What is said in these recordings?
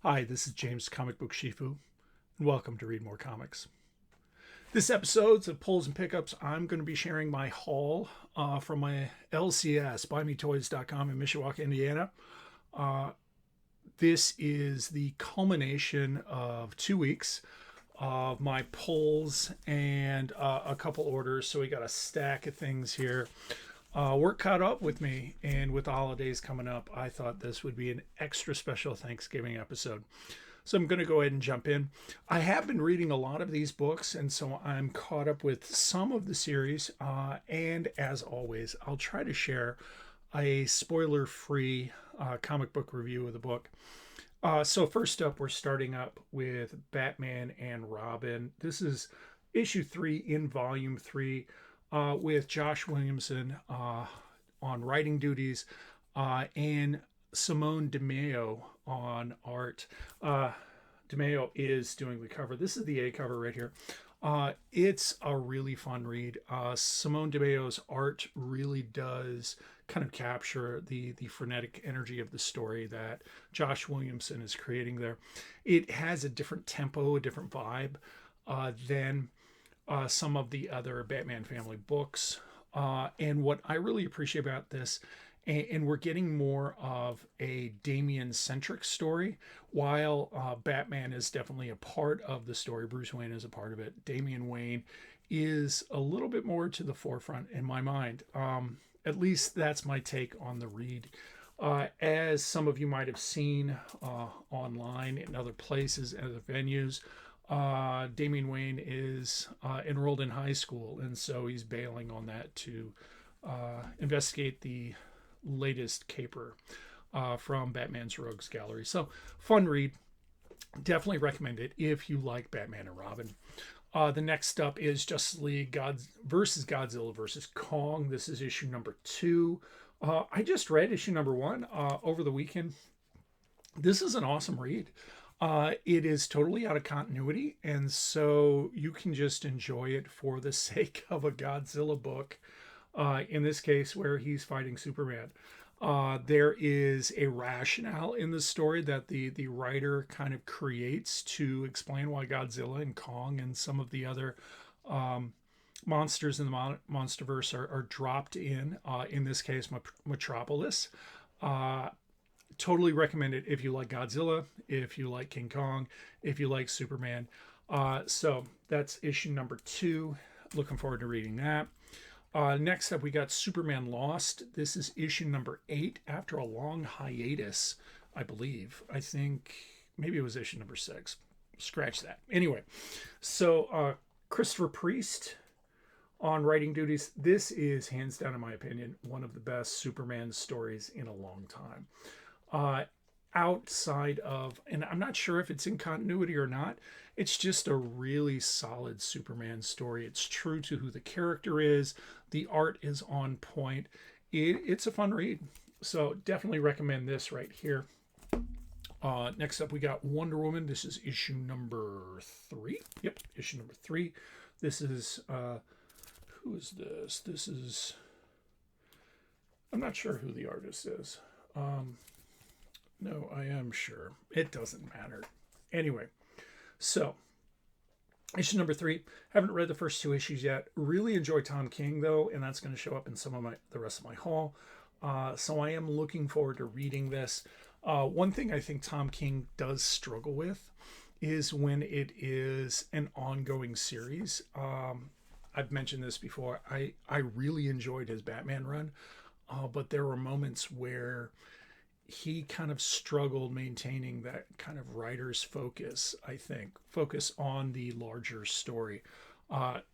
Hi, this is James Comic Book Shifu, and welcome to Read More Comics. This episode's of Pulls and Pickups. I'm going to be sharing my haul from my LCS, BuyMeToys.com in Mishawaka, Indiana. This is the culmination of 2 weeks of my pulls and a couple orders. So we got a stack of things here. Work caught up with me, and with the holidays coming up, I thought this would be an extra special Thanksgiving episode. So I'm going to go ahead and jump in. I have been reading a lot of these books, and so I'm caught up with some of the series. And as always, I'll try to share a spoiler-free comic book review of the book. So first up, we're starting up with Batman and Robin. This is issue 3 in volume 3 with Josh Williamson on writing duties and Simone DeMeo on art. DeMeo is doing the cover. This is the A cover right here. It's a really fun read. Simone DeMeo's art really does kind of capture the frenetic energy of the story that Josh Williamson is creating there. It has a different tempo, a different vibe than some of the other Batman family books. And what I really appreciate about this, and we're getting more of a Damian-centric story, while Batman is definitely a part of the story. Bruce Wayne is a part of it. Damian Wayne is a little bit more to the forefront in my mind. At least that's my take on the read. As some of you might have seen online in other places and other venues, Damian Wayne is enrolled in high school, and so he's bailing on that to investigate the latest caper from Batman's Rogues Gallery. So, fun read. Definitely recommend it if you like Batman and Robin. The next up is Justice League versus Godzilla versus Kong. This is issue number 2. I just read issue number 1 over the weekend. This is an awesome read. It is totally out of continuity, and so you can just enjoy it for the sake of a Godzilla book. In this case, where he's fighting Superman. There is a rationale in the story that the writer kind of creates to explain why Godzilla and Kong and some of the other monsters in the Monsterverse are dropped in this case, Metropolis. Totally recommend it if you like Godzilla, if you like King Kong, if you like Superman. So that's issue number 2. Looking forward to reading that. Next up, we got Superman Lost. This is issue number 8 after a long hiatus, I believe. I think maybe it was issue number 6. Scratch that. Anyway, so Christopher Priest on writing duties. This is, hands down, in my opinion, one of the best Superman stories in a long time. Outside of, and I'm not sure if it's in continuity or not, it's just a really solid Superman story. It's true to who the character is. The art is on point. It's a fun read. So definitely recommend this right here. Next up, we got Wonder Woman. This is issue number 3. Yep, issue number 3. This is, who is this? This is, I'm not sure who the artist is. No, I am sure. It doesn't matter. Anyway, so issue number 3. Haven't read the first 2 issues yet. Really enjoy Tom King though, and that's going to show up in some of the rest of my haul. So I am looking forward to reading this. One thing I think Tom King does struggle with is when it is an ongoing series. I've mentioned this before. I really enjoyed his Batman run, but there were moments where he kind of struggled maintaining that kind of writer's focus, I think, focus on the larger story.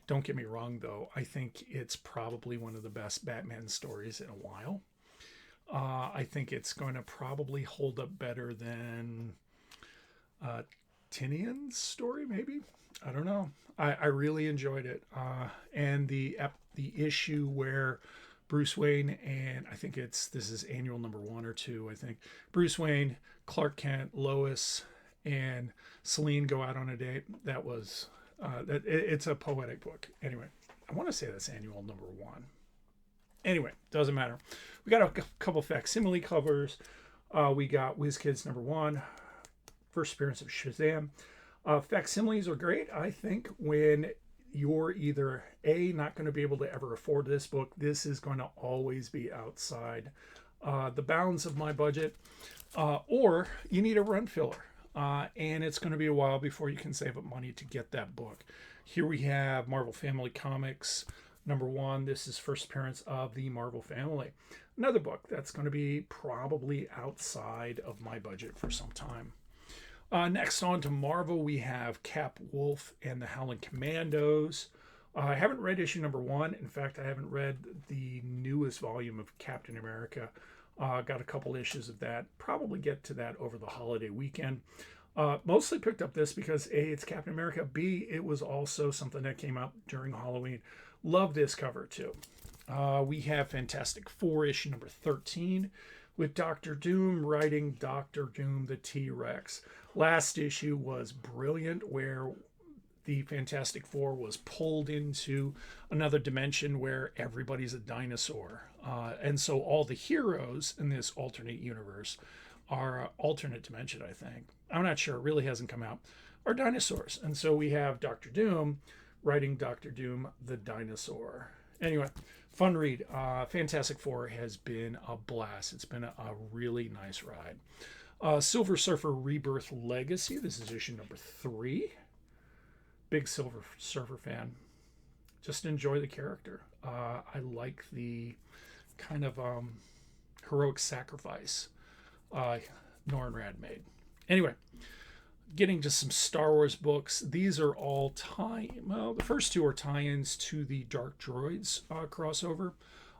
Don't get me wrong, though. I think it's probably one of the best Batman stories in a while. I think it's going to probably hold up better than Tinian's story, maybe. I don't know. I really enjoyed it. And the issue where Bruce Wayne and I think this is annual number 1 or 2. I think Bruce Wayne, Clark Kent, Lois, and Selene go out on a date. That was it's a poetic book. Anyway, I want to say that's annual number 1. Anyway, doesn't matter. We got a couple facsimile covers. We got WizKids number 1, first appearance of Shazam. Facsimiles are great, I think, when you're either A, not going to be able to ever afford this book. This is going to always be outside the bounds of my budget, or you need a run filler. And it's going to be a while before you can save up money to get that book. Here we have Marvel Family Comics #1. This is first appearance of the Marvel Family. Another book that's going to be probably outside of my budget for some time. Next on to Marvel, we have Cap Wolf and the Howling Commandos. I haven't read issue #1. In fact, I haven't read the newest volume of Captain America. Got a couple issues of that. Probably get to that over the holiday weekend. Mostly picked up this because A, it's Captain America. B, it was also something that came out during Halloween. Love this cover too. We have Fantastic Four issue #13 with Doctor Doom writing Doctor Doom the T-Rex. Last issue was brilliant, where the Fantastic Four was pulled into another dimension where everybody's a dinosaur. And so all the heroes in this alternate universe are alternate dimension, I think. I'm not sure. It really hasn't come out. Are dinosaurs. And so we have Doctor Doom writing Doctor Doom the Dinosaur. Anyway, fun read. Fantastic Four has been a blast. It's been a really nice ride. Silver Surfer Rebirth Legacy. This is issue #3. Big Silver Surfer fan. Just enjoy the character. I like the kind of heroic sacrifice Norrinrad made. Anyway, getting to some Star Wars books. These are all the first two are tie-ins to the Dark Droids crossover.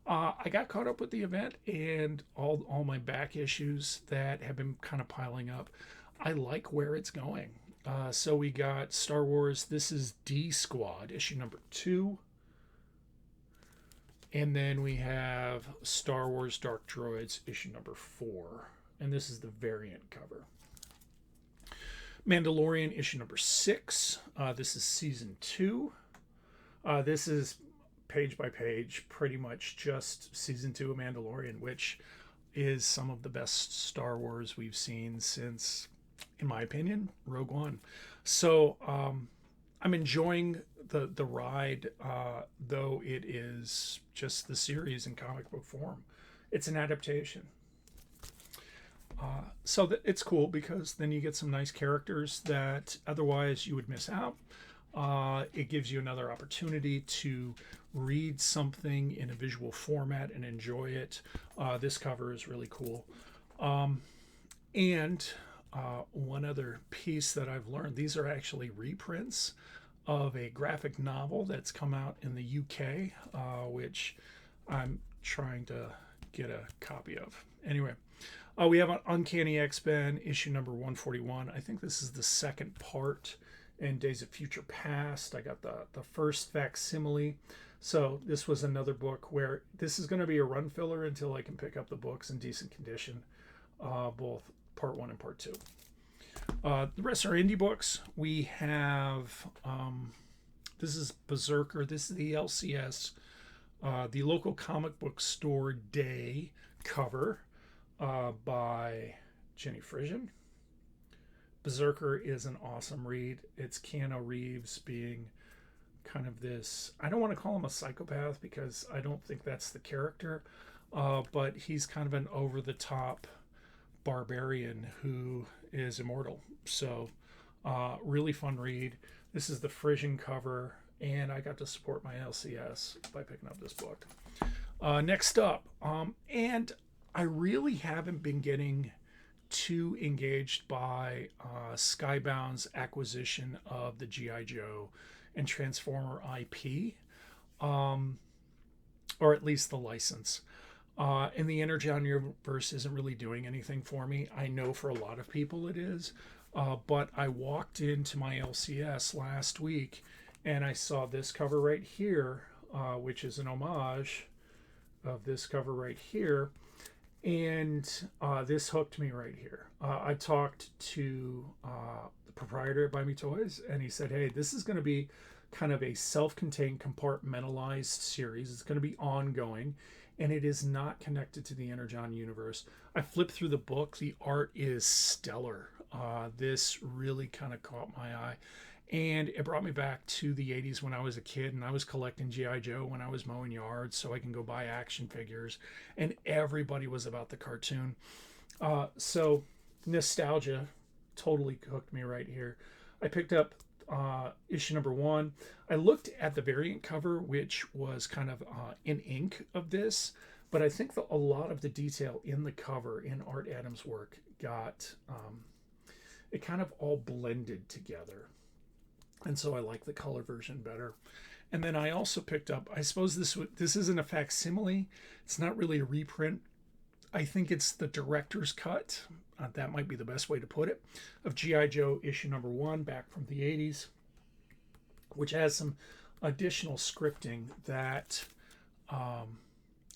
I got caught up with the event and all my back issues that have been kind of piling up. I like where it's going. So we got Star Wars. This is D Squad, issue #2. And then we have Star Wars Dark Droids, issue #4. And this is the variant cover. Mandalorian, issue #6. This is season 2. This is page by page, pretty much just season 2 of Mandalorian, which is some of the best Star Wars we've seen since, in my opinion, Rogue One. So I'm enjoying the ride, though it is just the series in comic book form. It's an adaptation. So it's cool because then you get some nice characters that otherwise you would miss out. It gives you another opportunity to read something in a visual format and enjoy it. This cover is really cool. And one other piece that I've learned, these are actually reprints of a graphic novel that's come out in the UK, which I'm trying to get a copy of. Anyway, we have an Uncanny X-Men issue #141. I think this is the second part in Days of Future Past. I got the first facsimile. So this was another book where this is going to be a run filler until I can pick up the books in decent condition, both part 1 and part 2. The rest are indie books. We have, this is Berserker. This is the LCS, the local comic book store day cover by Jenny Frisian. Berserker is an awesome read. It's Keanu Reeves being kind of this, I don't want to call him a psychopath because I don't think that's the character, but he's kind of an over-the-top barbarian who is immortal. So really fun read. This is the Frisian cover, and I got to support my LCS by picking up this book. Next up, and I really haven't been getting too engaged by Skybound's acquisition of the G.I. Joe and Transformer IP, or at least the license. And the Energon universe isn't really doing anything for me. I know for a lot of people it is, but I walked into my LCS last week and I saw this cover right here, which is an homage of this cover right here. And this hooked me right here. I talked to the proprietor at Buy Me Toys, and he said, hey, this is going to be kind of a self-contained, compartmentalized series. It's going to be ongoing, and it is not connected to the Energon universe. I flipped through the book. The art is stellar. This really kind of caught my eye. And it brought me back to the 80s when I was a kid and I was collecting G.I. Joe when I was mowing yards so I can go buy action figures. And everybody was about the cartoon. So nostalgia totally hooked me right here. I picked up issue number 1. I looked at the variant cover, which was kind of in ink of this, but I think a lot of the detail in the cover in Art Adams' work got it kind of all blended together. And so I like the color version better. And then I also picked up, I suppose this isn't a facsimile. It's not really a reprint. I think it's the director's cut. That might be the best way to put it. Of G.I. Joe issue number 1 back from the 80s, which has some additional scripting that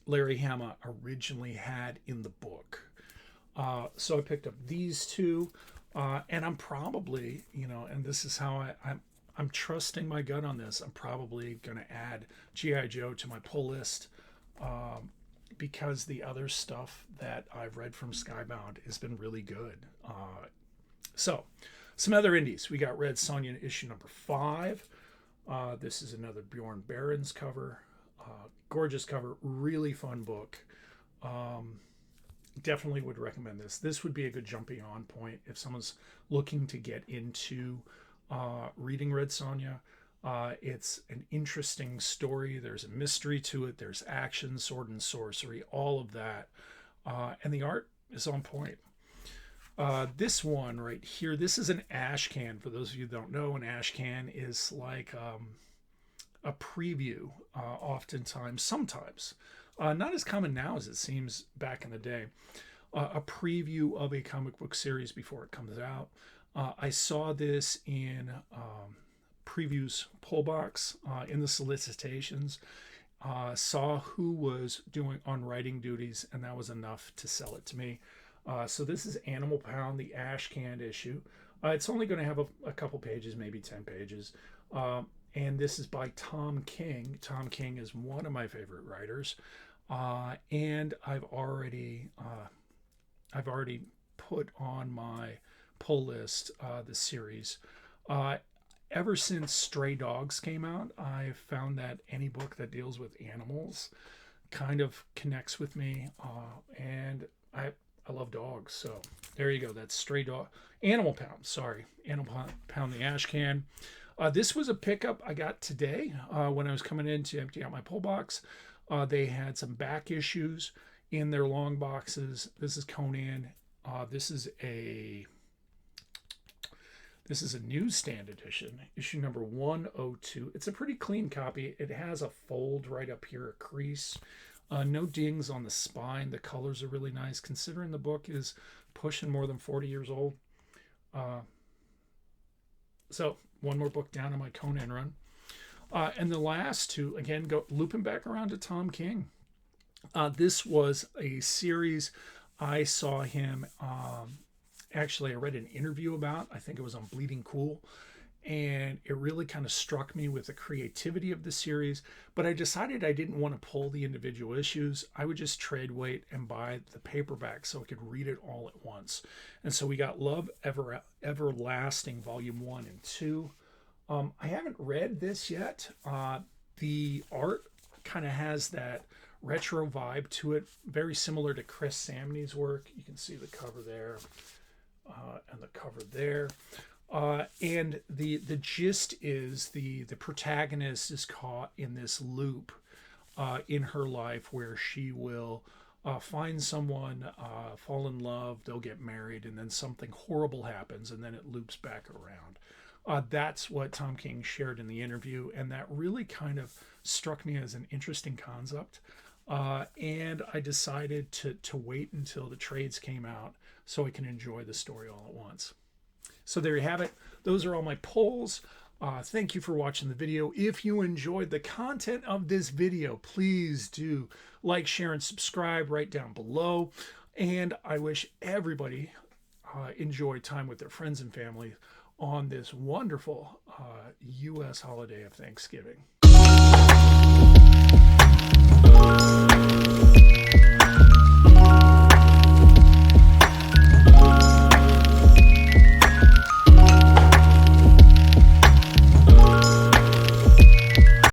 Larry Hama originally had in the book. So I picked up these two. And I'm probably, and this is how I'm trusting my gut on this. I'm probably going to add G.I. Joe to my pull list because the other stuff that I've read from Skybound has been really good. So some other indies. We got Red Sonja issue number 5. This is another Bjorn Behrens cover. Gorgeous cover. Really fun book. Definitely would recommend this. This would be a good jumping on point if someone's looking to get into reading Red Sonja. It's an interesting story. There's a mystery to it. There's action, sword and sorcery, all of that. And the art is on point. This one right here, this is an ash can. For those of you who don't know, an ash can is like a preview, oftentimes, sometimes. Not as common now as it seems back in the day. A preview of a comic book series before it comes out. I saw this in previews pull box in the solicitations. Saw who was doing on writing duties, and that was enough to sell it to me. So this is Animal Pound, the ash can issue. It's only going to have a couple pages, maybe 10 pages. And this is by Tom King. Tom King is one of my favorite writers. And I've already put on my pull list the series. Ever since Stray Dogs came out, I've found that any book that deals with animals kind of connects with me, and I love dogs. So there you go. That's Animal Pound, the ash can. This was a pickup I got today when I was coming in to empty out my pull box. They had some back issues in their long boxes. This is Conan. This is a newsstand edition, issue number 102. It's a pretty clean copy. It has a fold right up here, a crease. No dings on the spine. The colors are really nice, considering the book is pushing more than 40 years old. So one more book down on my Conan run. And the last two, again, go looping back around to Tom King. This was a series I saw him, actually I read an interview about, I think it was on Bleeding Cool, and it really kind of struck me with the creativity of the series, but I decided I didn't want to pull the individual issues. I would just trade weight and buy the paperback so I could read it all at once. And so we got Love Everlasting Volume 1 and 2. I haven't read this yet. The art kind of has that retro vibe to it, very similar to Chris Samney's work. You can see the cover there and the cover there. And the gist is the protagonist is caught in this loop in her life where she will find someone, fall in love, they'll get married, and then something horrible happens, and then it loops back around. That's what Tom King shared in the interview, and that really kind of struck me as an interesting concept. And I decided to wait until the trades came out so I can enjoy the story all at once. So there you have it. Those are all my pulls. Thank you for watching the video. If you enjoyed the content of this video, please do like, share, and subscribe right down below. And I wish everybody enjoyed time with their friends and family on this wonderful U.S. holiday of Thanksgiving.